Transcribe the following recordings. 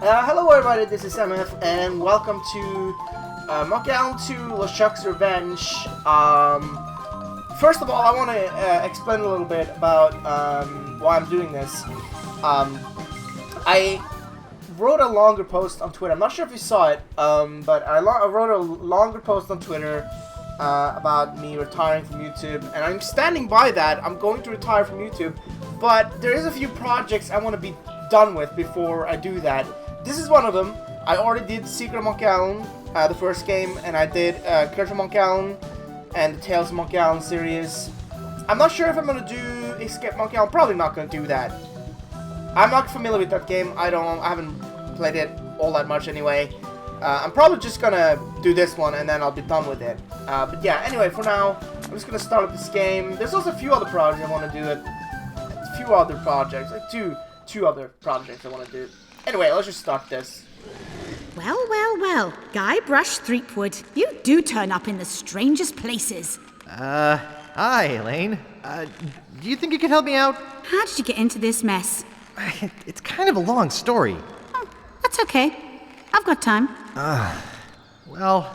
Hello everybody, this is Emmeth, and welcome to Monkey Island 2 LeChuck's Revenge. First of all, I want to explain a little bit about why I'm doing this. I wrote a longer post on Twitter. I'm not sure if you saw it, but I wrote a longer post on Twitter about me retiring from YouTube, and I'm standing by that. I'm going to retire from YouTube, but there is a few projects I want to be done with before I do that. This is one of them. I already did Secret of Monkey Island, the first game, and I did Curse of Monkey Island and the Tales of Monkey Island series. I'm not sure if I'm gonna do Escape Monkey Island. Probably not gonna do that. I'm not familiar with that game. I haven't played it all that much anyway. I'm probably just gonna do this one and then I'll be done with it. But yeah, anyway, for now, I'm just gonna start with this game. There's also a few other projects I want to do. A few other projects, like two other projects I want to do. Anyway, let's just start this. Well, Guybrush Threepwood, you do turn up in the strangest places. Hi, Elaine. Do you think you could help me out? How did you get into this mess? It's kind of a long story. Oh, that's okay. I've got time. Well,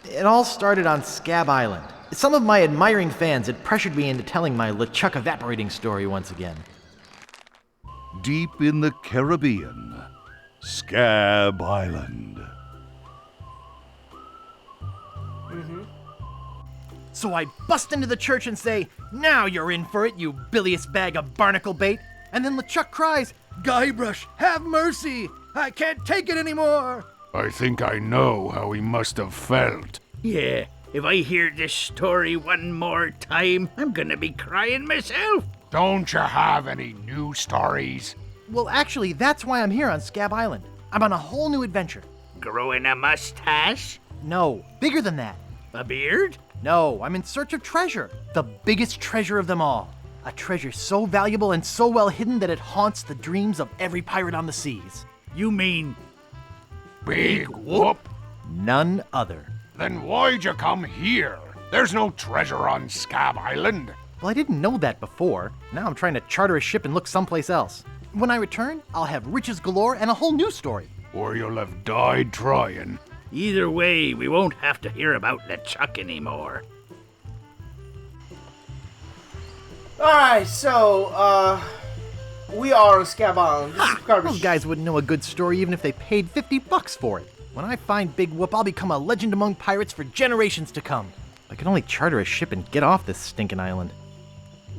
it all started on Scabb Island. Some of my admiring fans had pressured me into telling my LeChuck evaporating story once again. Deep in the Caribbean, Scabb Island. So I bust into the church and say, "Now you're in for it, you bilious bag of barnacle bait." And then LeChuck cries, "Guybrush, have mercy! I can't take it anymore!" I think I know how he must have felt. Yeah, if I hear this story one more time, I'm gonna be crying myself. Don't you have any new stories? Well, actually, that's why I'm here on Scabb Island. I'm on a whole new adventure. Growing a mustache? No, bigger than that. A beard? No, I'm in search of treasure. The biggest treasure of them all. A treasure so valuable and so well hidden that it haunts the dreams of every pirate on the seas. You mean Big whoop? None other. Then why'd you come here? There's no treasure on Scabb Island. Well, I didn't know that before. Now I'm trying to charter a ship and look someplace else. When I return, I'll have riches galore and a whole new story. Or you'll have died trying. either way, we won't have to hear about LeChuck anymore. Alright, so, we are on Scabb Island. This is garbage. Those guys wouldn't know a good story even if they paid $50 for it. When I find Big Whoop, I'll become a legend among pirates for generations to come. I can only charter a ship and get off this stinking island.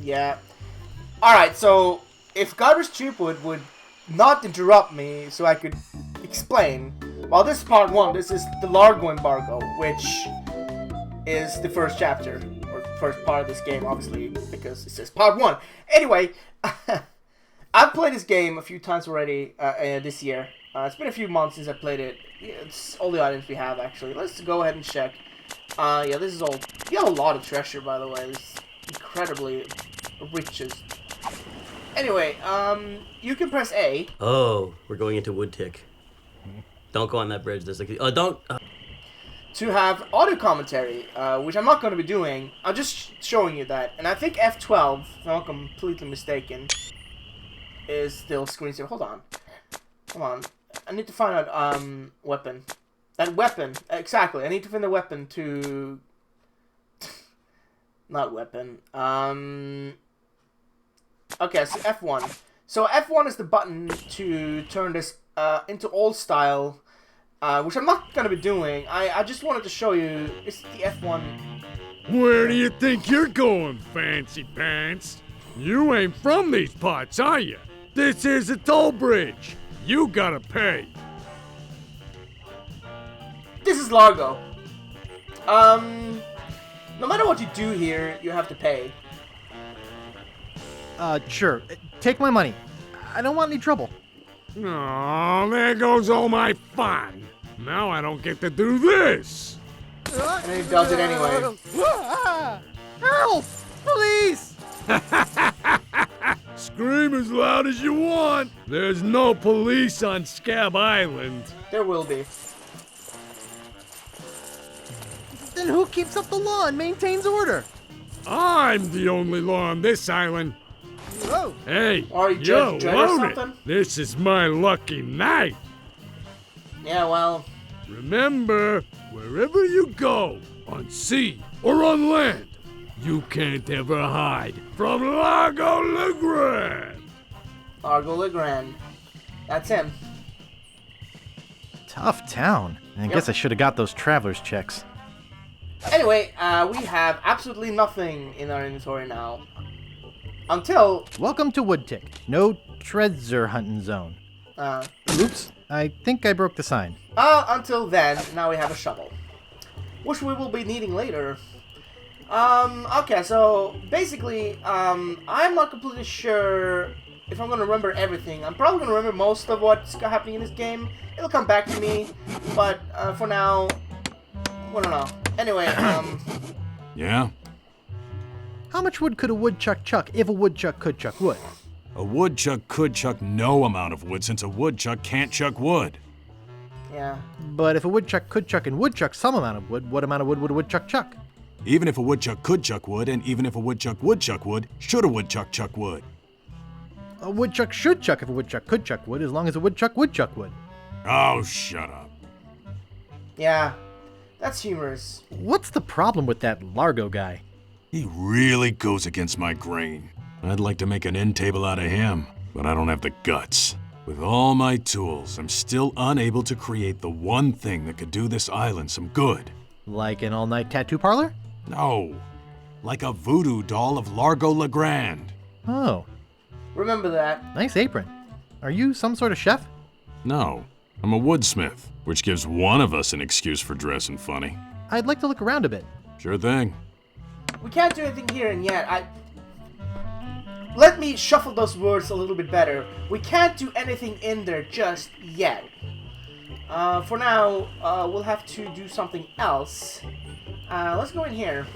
Yeah. Alright, so if Guybrush Threepwood would not interrupt me so I could explain. Well, this is part 1. This is the Largo embargo, which is the first chapter, or first part of this game, obviously, because it says part 1. Anyway, I've played this game a few times already this year. It's been a few months since I played it. It's all the items we have, actually. Let's go ahead and check. Yeah, this is all... You have a lot of treasure, by the way. This is incredibly riches. Anyway, you can press A. Oh, we're going into Woodtick. Don't go on that bridge. There's like... Oh, don't... To have audio commentary, which I'm not going to be doing. I'm just showing you that. And I think F12, if I'm not completely mistaken, is still screen saver. Hold on. Hold on. I need to find out, weapon. That weapon. Exactly. I need to find the weapon to... Not weapon. Okay, so F1. So F1 is the button to turn this into old style, which I'm not going to be doing. I just wanted to show you. It's the F1. Where do you think you're going, fancy pants? You ain't from these parts, are you? This is a toll bridge. You gotta pay. This is Largo. No matter what you do here, you have to pay. Sure. Take my money. I don't want any trouble. Oh, there goes all my fun. Now I don't get to do this. And then he does it anyway. Help! Police! Scream as loud as you want. There's no police on Scabb Island. There will be. Then who keeps up the law and maintains order? I'm the only law on this island. Whoa. Hey, Are you yo, Judge Dredd or own it. something? This is my lucky night. Yeah, well, Remember, wherever you go, on sea or on land, you can't ever hide from Largo LeGrande. Largo LeGrande. That's him. Tough town. I guess I should have got those traveler's checks. Anyway, we have absolutely nothing in our inventory now. Until, Welcome to Woodtick. No treasure hunting zone. Oops, I think I broke the sign. until then, now we have a shovel. Which we will be needing later. Okay, so basically, I'm not completely sure if I'm gonna remember everything. I'm probably gonna remember most of what's happening in this game. It'll come back to me, but for now, I don't know. Anyway, Yeah? How much wood could a woodchuck chuck if a woodchuck could chuck wood? A woodchuck could chuck no amount of wood since a woodchuck can't chuck wood. yeah. But if a woodchuck could chuck and woodchuck some amount of wood, what amount of wood would a woodchuck chuck? Even if a woodchuck could chuck wood, and even if a woodchuck would chuck wood, should a woodchuck chuck wood? A woodchuck should chuck if a woodchuck could chuck wood, as long as a woodchuck would chuck wood. Oh, shut up. Yeah. That's humorous. What's the problem with that Largo guy? He really goes against my grain. I'd like to make an end table out of him, but I don't have the guts. With all my tools, I'm still unable to create the one thing that could do this island some good. Like an all-night tattoo parlor? No, like a voodoo doll of Largo LeGrande. Oh, Remember that. nice apron. Are you some sort of chef? No, I'm a woodsmith, which gives one of us an excuse for dressing funny. I'd like to look around a bit. Sure thing. We can't do anything here and yet. Let me shuffle those words a little bit better. We can't do anything in there just yet. For now, we'll have to do something else. Let's go in here.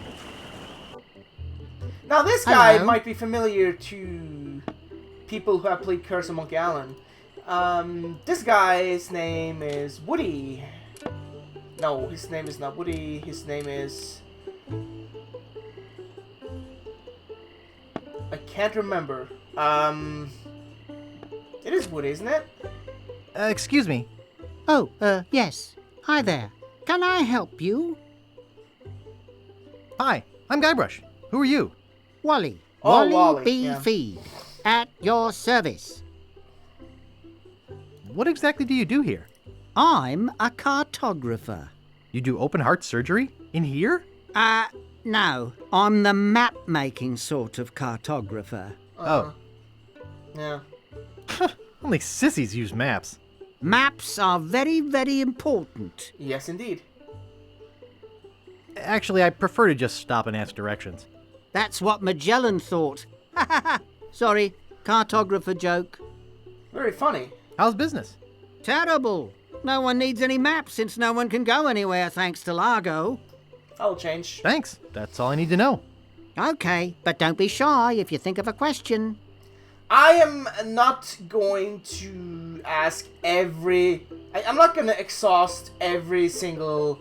Now, this guy Hello. might be familiar to people who have played Curse of Monkey Island. This guy's name is Woody. No, his name is not Woody. His name is... I can't remember. It is Woody, isn't it? Excuse me. Oh, yes. Hi there. Can I help you? Hi, I'm Guybrush. Who are you? Wally. Oh, Wally, B. yeah. Feed. At your service. What exactly do you do here? I'm a cartographer. You do open heart surgery? In here? No. I'm the map-making sort of cartographer. Oh, Yeah. only sissies use maps. Maps are very, very important. Yes, indeed. Actually, I prefer to just stop and ask directions. That's what Magellan thought. Sorry, cartographer joke. Very funny. How's business? Terrible. No one needs any maps since no one can go anywhere thanks to Largo. That'll change. Thanks. That's all I need to know. Okay, but don't be shy if you think of a question. I am not going to ask every... I'm not going to exhaust every single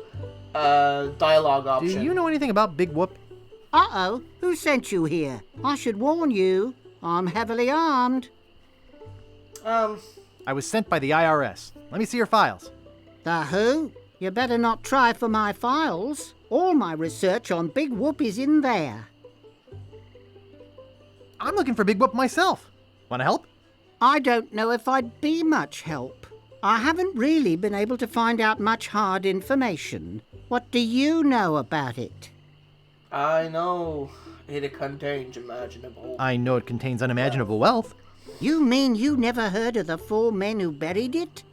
dialogue option. Do you know anything about Big Whoop? Uh-oh, who sent you here? I should warn you, I'm heavily armed. I was sent by the IRS. Let me see your files. The who? You better not try for my files. All my research on Big Whoop is in there. I'm looking for Big Whoop myself. Want to help? I don't know if I'd be much help. I haven't really been able to find out much hard information. What do you know about it? I know it contains imaginable. I know it contains unimaginable wealth. You mean you never heard of the 4 men who buried it?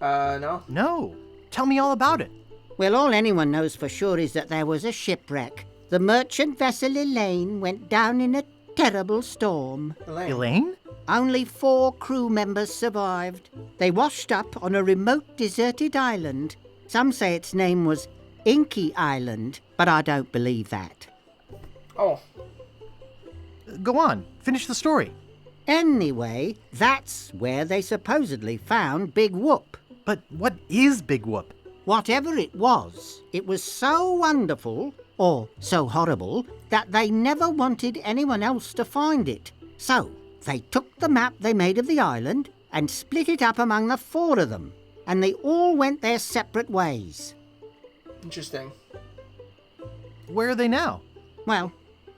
No. No. Tell me all about it. Well, all anyone knows for sure is that there was a shipwreck. The merchant vessel Elaine went down in a terrible storm. Elaine? Only 4 crew members survived. They washed up on a remote deserted island. Some say its name was Inky Island, but I don't believe that. Oh. Go on. Finish the story. Anyway, that's where they supposedly found Big Whoop. But what is Big Whoop? Whatever it was so wonderful, or so horrible, that they never wanted anyone else to find it. So, they took the map they made of the island and split it up among the 4 of them. and they all went their separate ways. Interesting. Where are they now? Well,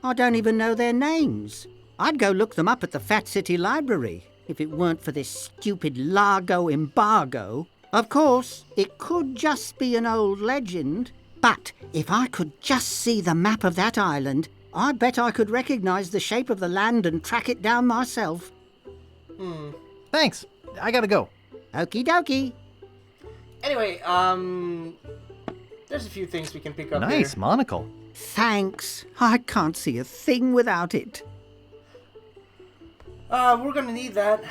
I don't even know their names. I'd go look them up at the Fat City Library if it weren't for this stupid Largo embargo. Of course, it could just be an old legend, but if I could just see the map of that island, I bet I could recognize the shape of the land and track it down myself. Thanks. I gotta go. Okie dokie. Anyway, there's a few things we can pick up Nice here. monocle. Thanks. I can't see a thing without it. We're gonna need that.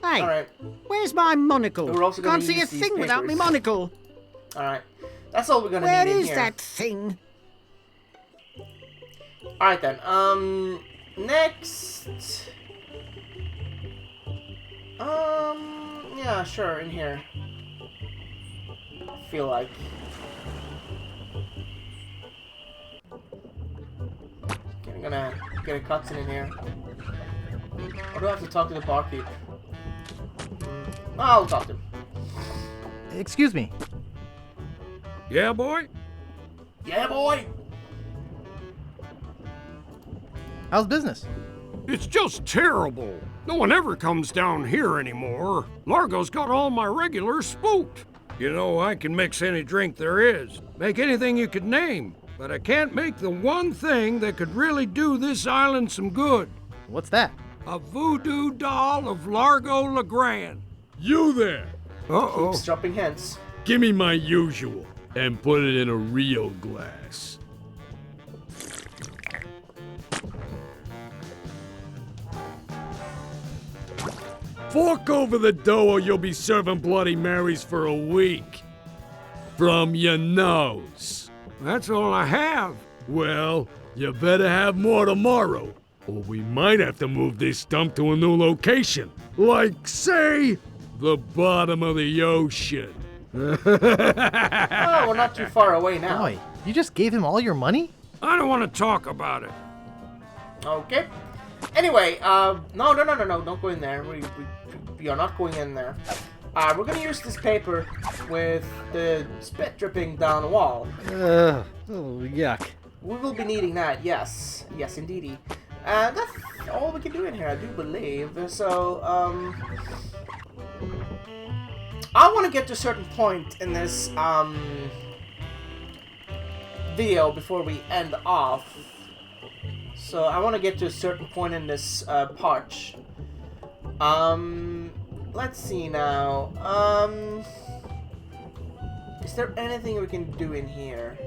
Hey, Alright, where's my monocle? We're also gonna Can't see a use these thing without my papers. monocle. alright. That's all we're gonna Where need in is here. that thing? Alright then, next... yeah, sure, in here. I feel like. Okay, I'm gonna get a cutscene in here. Or do I have to talk to the barkeep? I'll talk to him. Excuse me. Yeah, boy? Yeah, boy! How's business? It's just terrible. No one ever comes down here anymore. Largo's got all my regulars spooked. You know, I can mix any drink there is, make anything you could name, but I can't make the one thing that could really do this island some good. What's that? A voodoo doll of Largo LeGrande. You there! Uh-oh. Keeps dropping hints. Give me my usual and put it in a real glass. Fork over the dough or you'll be serving Bloody Marys for a week. From your nose. That's all I have. Well, you better have more tomorrow, or we might have to move this stump to a new location. Like, say, the bottom of the ocean. Oh, we're not too far away now. Boy, you just gave him all your money? I don't want to talk about it. Okay. Anyway, no, don't go in there. We are not going in there. We're gonna use this paper with the spit dripping down the wall. Oh, yuck. We will be needing that, yes. Yes, indeedy. And that's all we can do in here, I do believe. So, I want to get to a certain point in this, video before we end off. So, I want to get to a certain point in this, part. Let's see now. Is there anything we can do in here?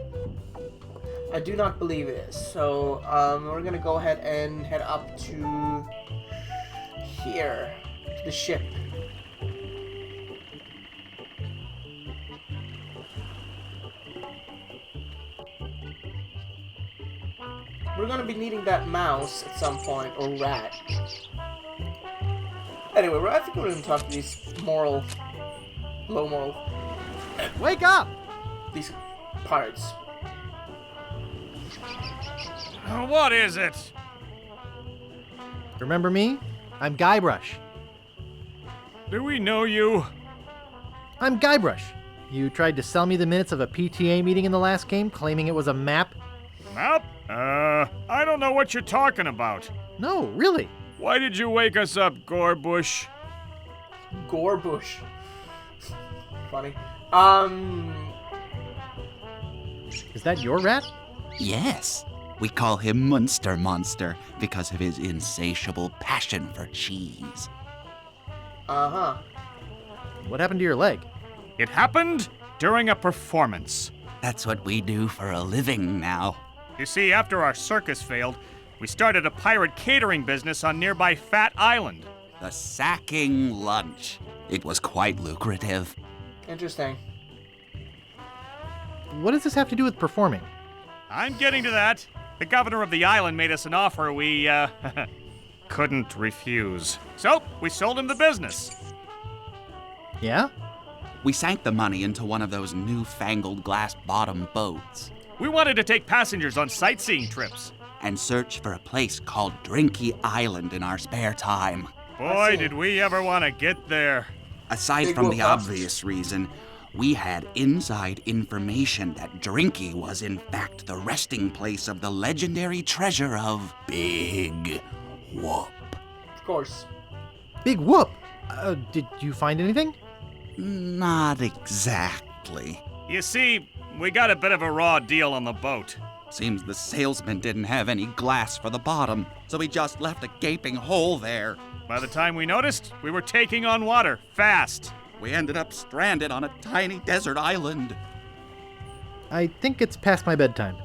I do not believe it is. So, we're gonna go ahead and head up to here, to the ship. We're gonna be needing that mouse at some point, or rat. Anyway, I think we're gonna talk to these low moral, Wake up! these pirates. What is it? Remember me? I'm Guybrush. Do we know you? I'm Guybrush. You tried to sell me the minutes of a PTA meeting in the last game, claiming it was a map? Map? I don't know what you're talking about. No, really. Why did you wake us up, Gorbush? Gorbush. Funny. Is that your rat? Yes. We call him Munster Monster because of his insatiable passion for cheese. Uh-huh. What happened to your leg? It happened during a performance. That's what we do for a living now. You see, after our circus failed, we started a pirate catering business on nearby Fat Island. The sacking lunch. It was quite lucrative. Interesting. What does this have to do with performing? I'm getting to that. The governor of the island made us an offer we, couldn't refuse. So, we sold him the business. Yeah? We sank the money into one of those newfangled glass-bottom boats We wanted to take passengers on sightseeing trips. and search for a place called Drinky Island in our spare time. Boy, did we ever want to get there. Aside Big from wolf the house. obvious reason, we had inside information that Drinky was in fact the resting place of the legendary treasure of Big Whoop. Of course. Big whoop! Did you find anything? Not exactly. You see, we got a bit of a raw deal on the boat. Seems the salesman didn't have any glass for the bottom, so he just left a gaping hole there. By the time we noticed, we were taking on water, fast. We ended up stranded on a tiny desert island. I think it's past my bedtime.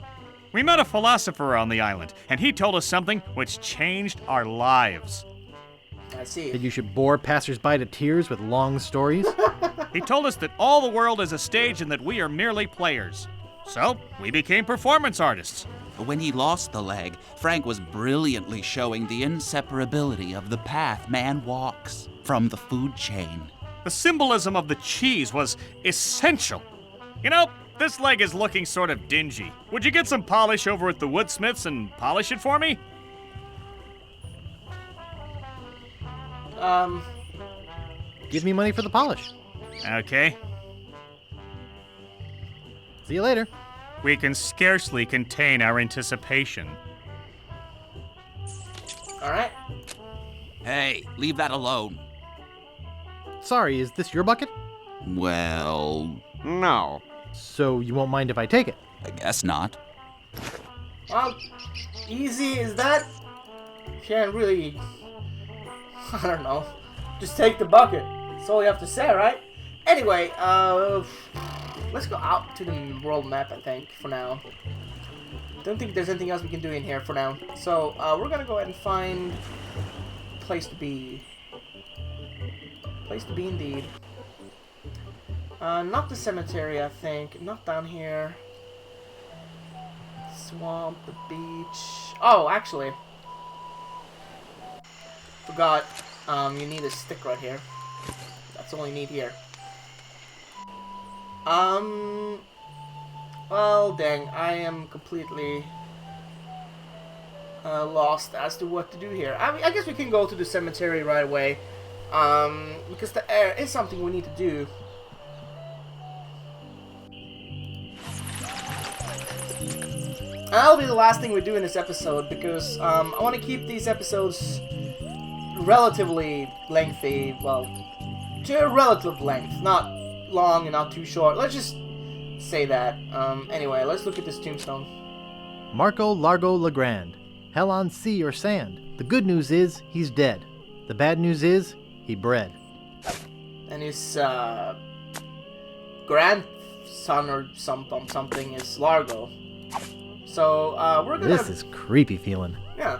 We met a philosopher on the island, and he told us something which changed our lives. I see. That you should bore passersby to tears with long stories? He told us that all the world is a stage and that we are merely players. So, we became performance artists. When he lost the leg, Frank was brilliantly showing the inseparability of the path man walks from the food chain. The symbolism of the cheese was essential. You know, this leg is looking sort of dingy. Would you get some polish over at the woodsmiths and polish it for me? Give me money for the polish. Okay. See you later. We can scarcely contain our anticipation. Alright. Hey, leave that alone. Sorry, is this your bucket? Well, No. So you won't mind if I take it? I guess not. Well, easy is that? Can't really... I don't know. Just take the bucket. That's all you have to say, right? Anyway, let's go out to the world map, I think, for now. Don't think there's anything else we can do in here for now. So, we're gonna go ahead and find a place to be. Place to be indeed. Not the cemetery, I think. Not down here. Swamp, the beach. Oh, actually. Forgot. You need a stick right here. That's all you need here. Well, dang. I am completely lost as to what to do here. I guess we can go to the cemetery right away. Because the air is something we need to do. And that'll be the last thing we do in this episode, because I want to keep these episodes relatively lengthy, well, to a relative length, not long and not too short. Let's just say that. Anyway, let's look at this tombstone. Marco Largo LeGrande. Hell on sea or sand. The good news is, he's dead. The bad news is, he bred. And his grandson or something is Largo. So, we're gonna... This is creepy feeling. Yeah.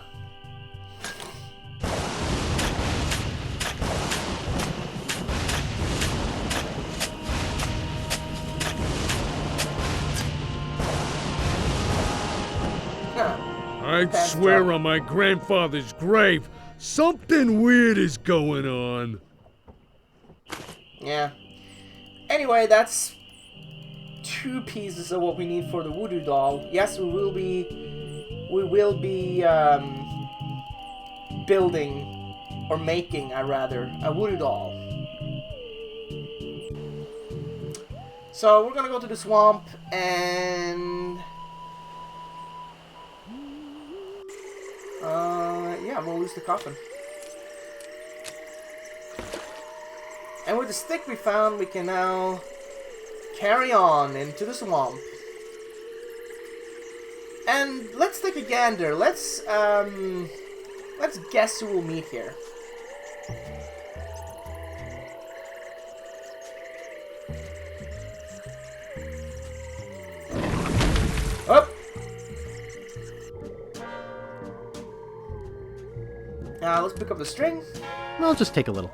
I'd swear on my grandfather's grave, something weird is going on. Yeah. Anyway, that's 2 pieces of what we need for the voodoo doll. Yes, we will be building, or making, rather, a voodoo doll. So we're gonna go to the swamp and yeah, I'm gonna lose the coffin. And with the stick we found, we can now carry on into the swamp. And let's take a gander. Let's guess who we'll meet here. Up. Let's pick up the string. I'll just take a little.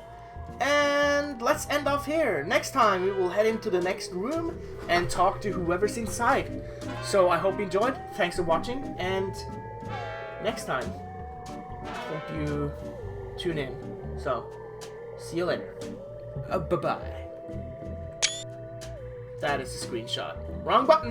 And let's end off here. Next time we will head into the next room and talk to whoever's inside. So I hope you enjoyed. Thanks for watching, and next time, hope you tune in. So, see you later. Bye-bye. That is a screenshot. Wrong button.